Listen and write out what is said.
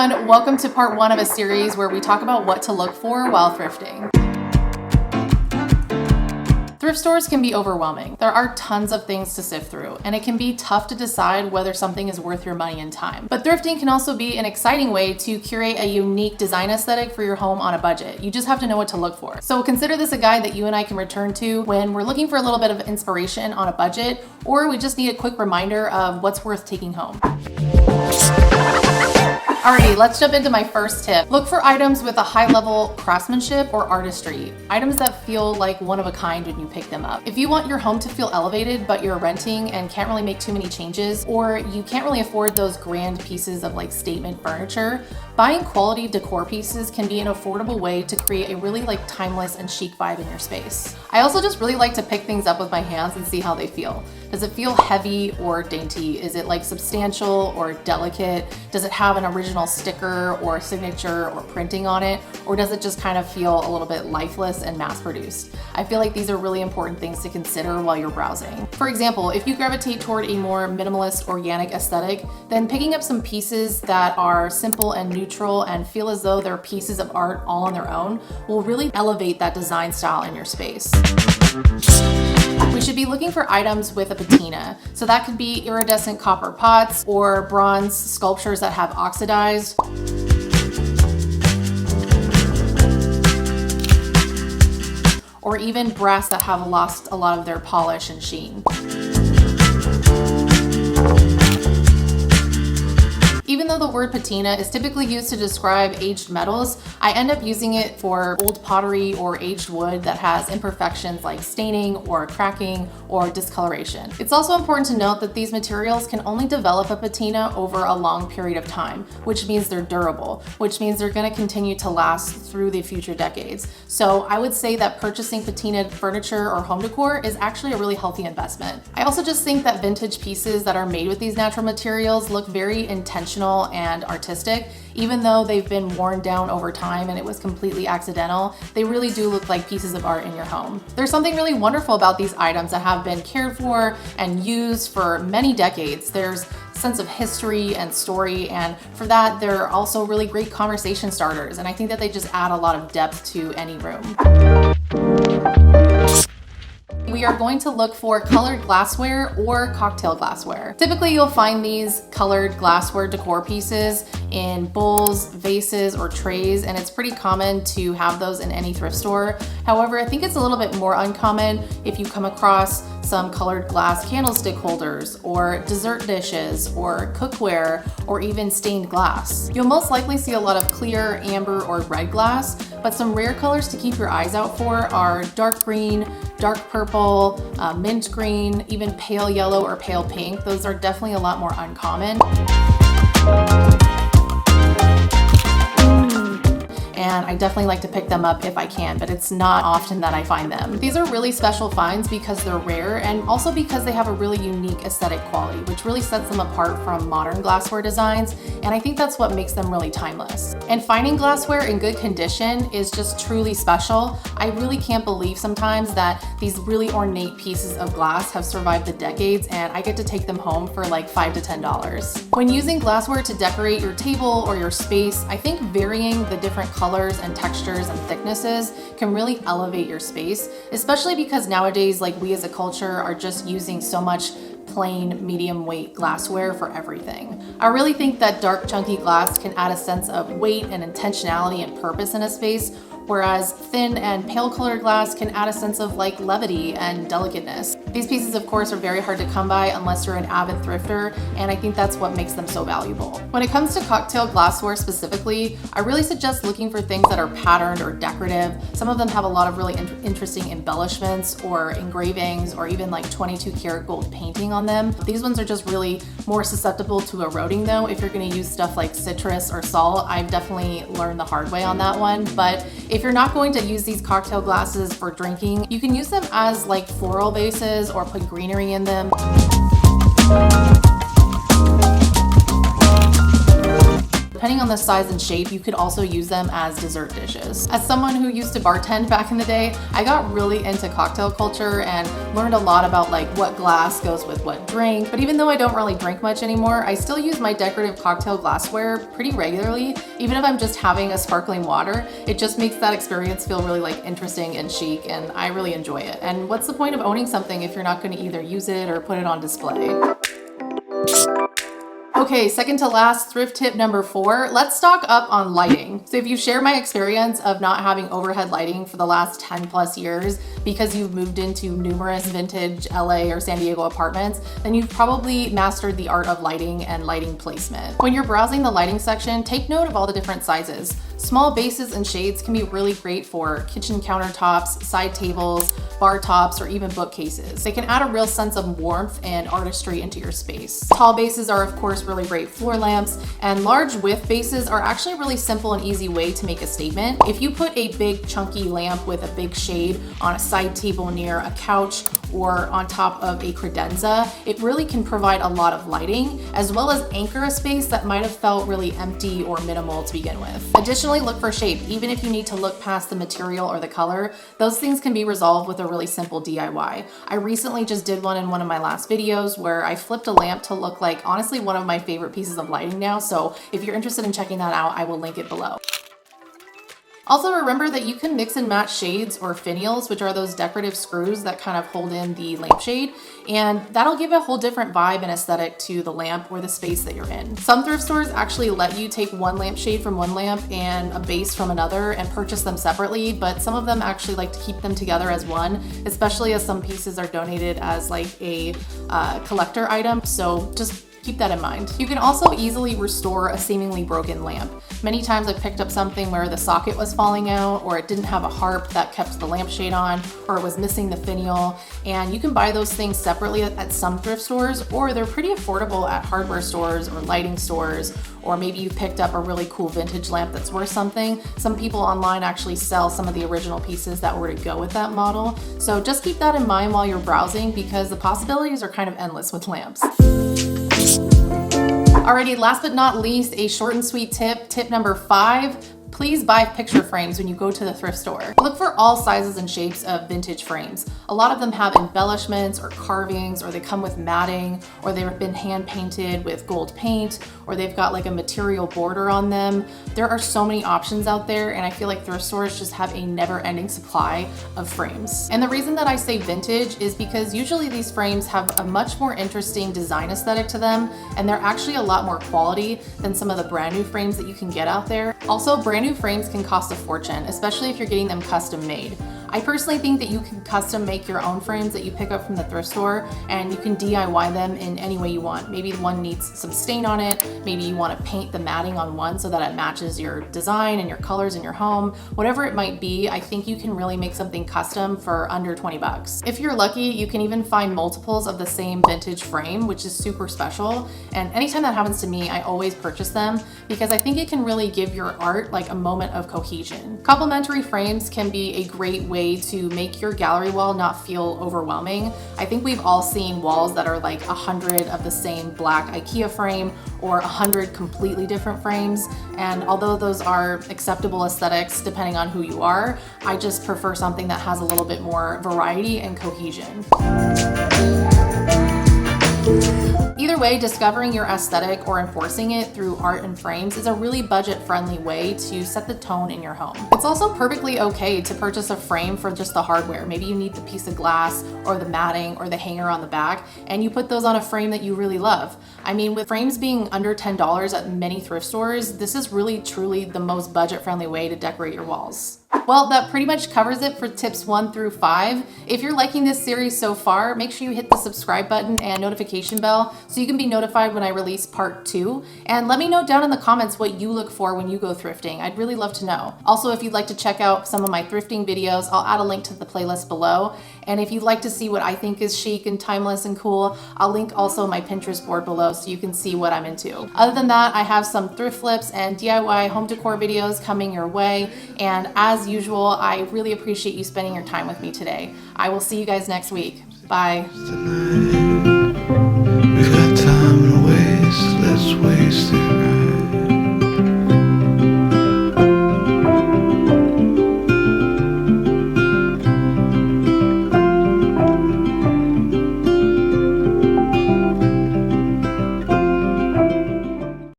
everyone, welcome to part 1 of a series where we talk about what to look for while thrifting. Thrift stores can be overwhelming. There are tons of things to sift through, and it can be tough to decide whether something is worth your money and time. But thrifting can also be an exciting way to curate a unique design aesthetic for your home on a budget. You just have to know what to look for. So consider this a guide that you and I can return to when we're looking for a little bit of inspiration on a budget, or we just need a quick reminder of what's worth taking home. Alrighty, let's jump into my first tip. Look for items with a high level craftsmanship or artistry. Items that feel like one of a kind when you pick them up. If you want your home to feel elevated, but you're renting and can't really make too many changes, or you can't really afford those grand pieces of like statement furniture, buying quality decor pieces can be an affordable way to create a really like timeless and chic vibe in your space. I also just really like to pick things up with my hands and see how they feel. Does it feel heavy or dainty? Is it like substantial or delicate? Does it have an original sticker or signature or printing on it? Or does it just kind of feel a little bit lifeless and mass produced? I feel like these are really important things to consider while you're browsing. For example, if you gravitate toward a more minimalist, organic aesthetic, then picking up some pieces that are simple and neutral and feel as though they're pieces of art all on their own will really elevate that design style in your space. We should be looking for items with a patina. So that could be iridescent copper pots or bronze sculptures that have oxidized. Or even brass that have lost a lot of their polish and sheen. Even though the word patina is typically used to describe aged metals, I end up using it for old pottery or aged wood that has imperfections like staining or cracking or discoloration. It's also important to note that these materials can only develop a patina over a long period of time, which means they're durable, which means they're going to continue to last through the future decades. So I would say that purchasing patinaed furniture or home decor is actually a really healthy investment. I also just think that vintage pieces that are made with these natural materials look very intentional and artistic. Even though they've been worn down over time and it was completely accidental, they really do look like pieces of art in your home. There's something really wonderful about these items that have been cared for and used for many decades. There's a sense of history and story, and for that, they're also really great conversation starters, and I think that they just add a lot of depth to any room. We are going to look for colored glassware or cocktail glassware. Typically, you'll find these colored glassware decor pieces in bowls, vases, or trays, and it's pretty common to have those in any thrift store. However, I think it's a little bit more uncommon if you come across some colored glass candlestick holders or dessert dishes or cookware or even stained glass. You'll most likely see a lot of clear, amber, or red glass, but some rare colors to keep your eyes out for are dark green, dark purple, mint green, even pale yellow or pale pink. Those are definitely a lot more uncommon. And I definitely like to pick them up if I can, but it's not often that I find them. These are really special finds because they're rare and also because they have a really unique aesthetic quality, which really sets them apart from modern glassware designs, and I think that's what makes them really timeless. And finding glassware in good condition is just truly special. I really can't believe sometimes that these really ornate pieces of glass have survived the decades and I get to take them home for like $5 to $10. When using glassware to decorate your table or your space, I think varying the different colors and textures and thicknesses can really elevate your space, especially because nowadays, like we as a culture are just using so much plain medium weight glassware for everything. I really think that dark chunky glass can add a sense of weight and intentionality and purpose in a space, whereas thin and pale colored glass can add a sense of like levity and delicateness. These pieces, of course, are very hard to come by unless you're an avid thrifter, and I think that's what makes them so valuable. When it comes to cocktail glassware specifically, I really suggest looking for things that are patterned or decorative. Some of them have a lot of really interesting embellishments or engravings or even like 22 karat gold painting on them. These ones are just really more susceptible to eroding though if you're going to use stuff like citrus or salt. I've definitely learned the hard way on that one, but if you're not going to use these cocktail glasses for drinking, you can use them as like floral vases or put greenery in them. depending on the size and shape, you could also use them as dessert dishes. As someone who used to bartend back in the day, I got really into cocktail culture and learned a lot about like what glass goes with what drink. But even though I don't really drink much anymore, I still use my decorative cocktail glassware pretty regularly. Even if I'm just having a sparkling water, it just makes that experience feel really like interesting and chic, and I really enjoy it. And what's the point of owning something if you're not going to either use it or put it on display? Okay, second to last, thrift tip number 4, let's stock up on lighting. So if you share my experience of not having overhead lighting for the last 10 plus years because you've moved into numerous vintage LA or San Diego apartments, then you've probably mastered the art of lighting and lighting placement. When you're browsing the lighting section, take note of all the different sizes. Small bases and shades can be really great for kitchen countertops, side tables, bar tops, or even bookcases. They can add a real sense of warmth and artistry into your space. Tall bases are of course really great floor lamps, and large width bases are actually a really simple and easy way to make a statement. If you put a big chunky lamp with a big shade on a side table near a couch or on top of a credenza, it really can provide a lot of lighting, as well as anchor a space that might have felt really empty or minimal to begin with. Additionally, look for shape. Even if you need to look past the material or the color, those things can be resolved with a really simple DIY. I recently just did one in one of my last videos where I flipped a lamp to look like, honestly, one of my favorite pieces of lighting now. So if you're interested in checking that out, I will link it below. Also remember that you can mix and match shades or finials, which are those decorative screws that kind of hold in the lampshade, and that'll give a whole different vibe and aesthetic to the lamp or the space that you're in. Some thrift stores actually let you take one lampshade from one lamp and a base from another and purchase them separately, but some of them actually like to keep them together as one, especially as some pieces are donated as like a collector item. So just keep that in mind. You can also easily restore a seemingly broken lamp. Many times I've picked up something where the socket was falling out, or it didn't have a harp that kept the lampshade on, or it was missing the finial, and you can buy those things separately at some thrift stores, or they're pretty affordable at hardware stores or lighting stores, or maybe you picked up a really cool vintage lamp that's worth something. Some people online actually sell some of the original pieces that were to go with that model. So just keep that in mind while you're browsing, because the possibilities are kind of endless with lamps. Alrighty, last but not least, a short and sweet tip. Tip number 5. Please buy picture frames when you go to the thrift store. Look for all sizes and shapes of vintage frames. A lot of them have embellishments or carvings, or they come with matting, or they've been hand painted with gold paint, or they've got like a material border on them. There are so many options out there, and I feel like thrift stores just have a never-ending supply of frames. And the reason that I say vintage is because usually these frames have a much more interesting design aesthetic to them, and they're actually a lot more quality than some of the brand new frames that you can get out there. Also, brand new frames can cost a fortune, especially if you're getting them custom made. I personally think that you can custom make your own frames that you pick up from the thrift store, and you can DIY them in any way you want. Maybe one needs some stain on it, maybe you want to paint the matting on one so that it matches your design and your colors in your home. Whatever it might be, I think you can really make something custom for under 20 bucks. If you're lucky, you can even find multiples of the same vintage frame, which is super special. And anytime that happens to me, I always purchase them because I think it can really give your art like a moment of cohesion. Complementary frames can be a great way to make your gallery wall not feel overwhelming. I think we've all seen walls that are like 100 of the same black IKEA frame or 100 completely different frames. And although those are acceptable aesthetics depending on who you are, I just prefer something that has a little bit more variety and cohesion. Either way, discovering your aesthetic or enforcing it through art and frames is a really budget-friendly way to set the tone in your home. It's also perfectly okay to purchase a frame for just the hardware. Maybe you need the piece of glass or the matting or the hanger on the back, and you put those on a frame that you really love. I mean, with frames being under $10 at many thrift stores, this is really truly the most budget-friendly way to decorate your walls. Well, that pretty much covers it for tips 1 through 5. If you're liking this series so far, make sure you hit the subscribe button and notification bell so you can be notified when I release part 2. And let me know down in the comments what you look for when you go thrifting. I'd really love to know. Also, if you'd like to check out some of my thrifting videos, I'll add a link to the playlist below. And if you'd like to see what I think is chic and timeless and cool, I'll link also my Pinterest board below so you can see what I'm into. Other than that, I have some thrift flips and DIY home decor videos coming your way. And as usual, I really appreciate you spending your time with me today. I will see you guys next week. Bye. We've got time to waste, let's waste it.